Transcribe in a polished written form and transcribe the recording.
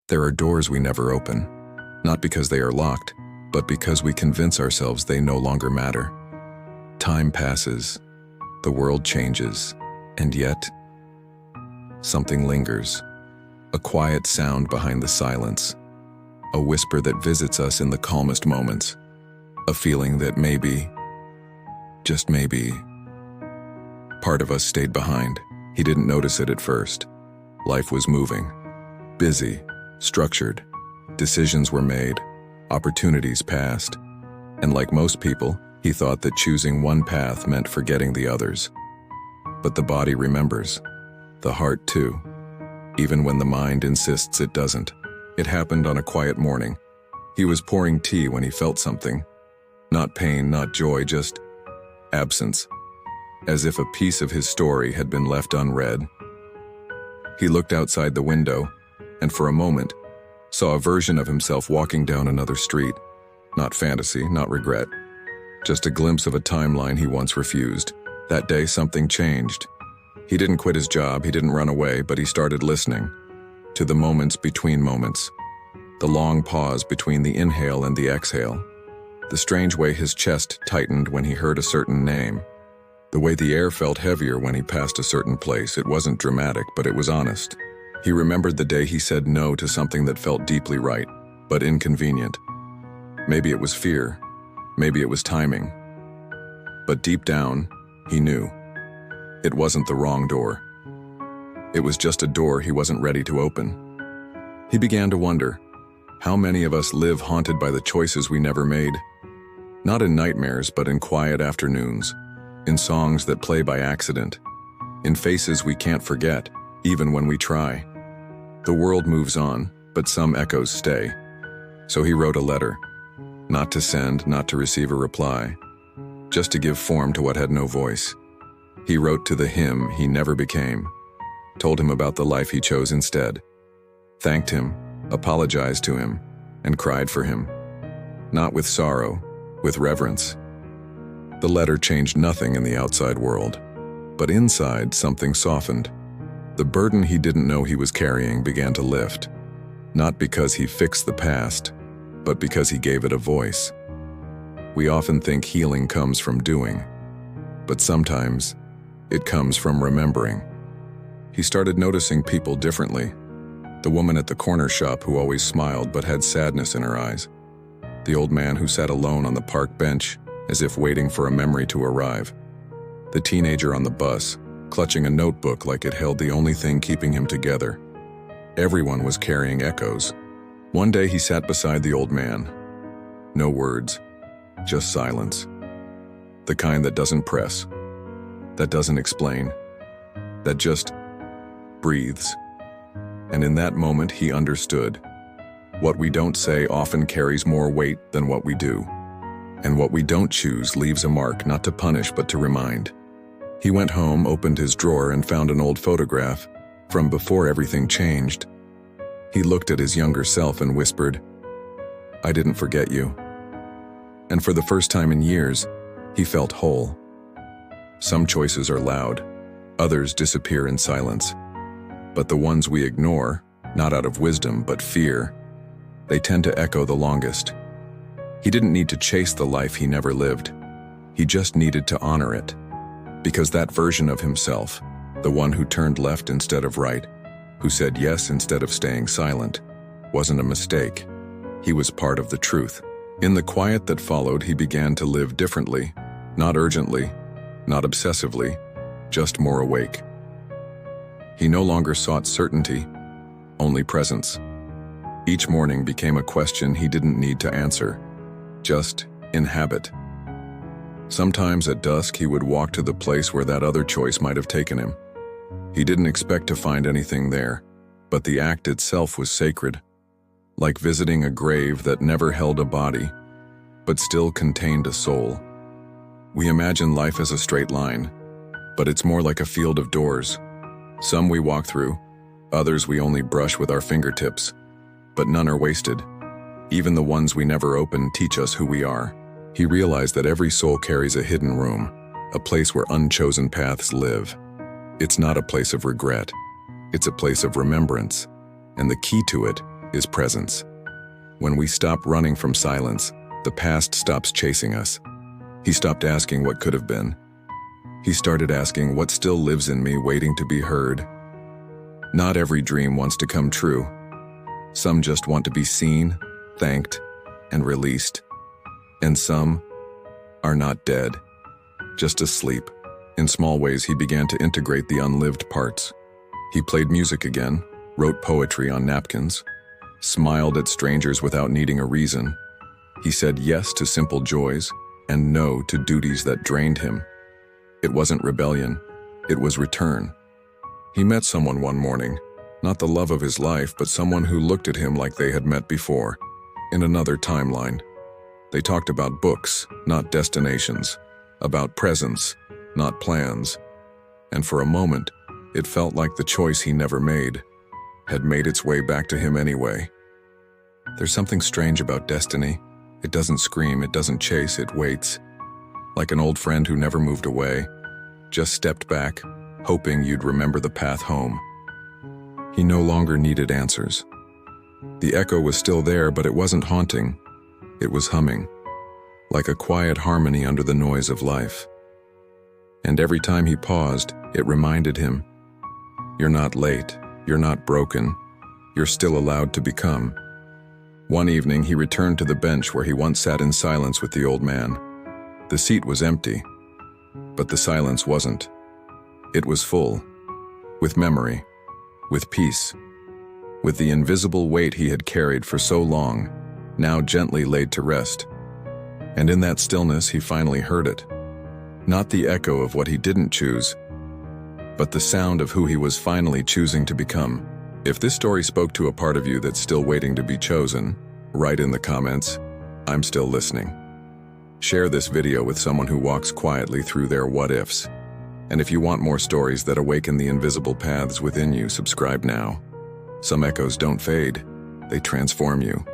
There are doors we never open, not because they are locked, but because we convince ourselves they no longer matter. Time passes, the world changes, and yet, something lingers. A quiet sound behind the silence, a whisper that visits us in the calmest moments, a feeling that maybe, just maybe, part of us stayed behind. He didn't notice it at first. Life was moving, busy, structured. Decisions were made, opportunities passed, and like most people, he thought that choosing one path meant forgetting the others. But the body remembers, the heart too, even when the mind insists it doesn't. It happened on a quiet morning. He was pouring tea when he felt something. Not pain, not joy, just absence. As if a piece of his story had been left unread. He looked outside the window, and for a moment, saw a version of himself walking down another street. Not fantasy, not regret. Just a glimpse of a timeline he once refused. That day, something changed. He didn't quit his job, he didn't run away, but he started listening. To the moments between moments. The long pause between the inhale and the exhale. The strange way his chest tightened when he heard a certain name. The way the air felt heavier when he passed a certain place. It wasn't dramatic, but it was honest. He remembered the day he said no to something that felt deeply right, but inconvenient. Maybe it was fear. Maybe it was timing. But deep down, he knew. It wasn't the wrong door. It was just a door he wasn't ready to open. He began to wonder, how many of us live haunted by the choices we never made? Not in nightmares, but in quiet afternoons, in songs that play by accident, in faces we can't forget, even when we try. The world moves on, but some echoes stay. So he wrote a letter, not to send, not to receive a reply, just to give form to what had no voice. He wrote to the him he never became, told him about the life he chose instead, thanked him, apologized to him, and cried for him. Not with sorrow, with reverence. The letter changed nothing in the outside world, but inside something softened. The burden he didn't know he was carrying began to lift, not because he fixed the past, but because he gave it a voice. We often think healing comes from doing, but sometimes it comes from remembering. He started noticing people differently. The woman at the corner shop who always smiled but had sadness in her eyes. The old man who sat alone on the park bench, as if waiting for a memory to arrive. The teenager on the bus, clutching a notebook like it held the only thing keeping him together. Everyone was carrying echoes. One day he sat beside the old man. No words, just silence. The kind that doesn't press, that doesn't explain, that just breathes. And in that moment he understood. What we don't say often carries more weight than what we do. And what we don't choose leaves a mark, not to punish but to remind. He went home, opened his drawer, and found an old photograph from before everything changed. He looked at his younger self and whispered, "I didn't forget you." And for the first time in years, he felt whole. Some choices are loud, others disappear in silence. But the ones we ignore, not out of wisdom but fear, they tend to echo the longest. He didn't need to chase the life he never lived. He just needed to honor it. Because that version of himself, the one who turned left instead of right, who said yes instead of staying silent, wasn't a mistake. He was part of the truth. In the quiet that followed, he began to live differently, not urgently, not obsessively, just more awake. He no longer sought certainty, only presence. Each morning became a question he didn't need to answer, just inhabit. Sometimes at dusk he would walk to the place where that other choice might have taken him. He didn't expect to find anything there, but the act itself was sacred, like visiting a grave that never held a body, but still contained a soul. We imagine life as a straight line, but it's more like a field of doors. Some we walk through, others we only brush with our fingertips, but none are wasted. Even the ones we never open teach us who we are. He realized that every soul carries a hidden room, a place where unchosen paths live. It's not a place of regret. It's a place of remembrance, and the key to it is presence. When we stop running from silence, the past stops chasing us. He stopped asking what could have been. He started asking what still lives in me, waiting to be heard. Not every dream wants to come true. Some just want to be seen, thanked, and released. And some are not dead, just asleep. In small ways, he began to integrate the unlived parts. He played music again, wrote poetry on napkins, smiled at strangers without needing a reason. He said yes to simple joys and no to duties that drained him. It wasn't rebellion, it was return. He met someone one morning, not the love of his life, but someone who looked at him like they had met before, in another timeline. They talked about books, not destinations, about presence, not plans. And for a moment, it felt like the choice he never made had made its way back to him anyway. There's something strange about destiny. It doesn't scream, it doesn't chase, it waits. Like an old friend who never moved away, just stepped back, hoping you'd remember the path home. He no longer needed answers. The echo was still there, but it wasn't haunting. It was humming, like a quiet harmony under the noise of life. And every time he paused, it reminded him, you're not late, you're not broken, you're still allowed to become. One evening, he returned to the bench where he once sat in silence with the old man. The seat was empty, but the silence wasn't. It was full, with memory, with peace, with the invisible weight he had carried for so long, now gently laid to rest. And in that stillness, he finally heard it. Not the echo of what he didn't choose, but the sound of who he was finally choosing to become. If this story spoke to a part of you that's still waiting to be chosen, write in the comments, I'm still listening. Share this video with someone who walks quietly through their what-ifs. And if you want more stories that awaken the invisible paths within you, subscribe now. Some echoes don't fade, they transform you.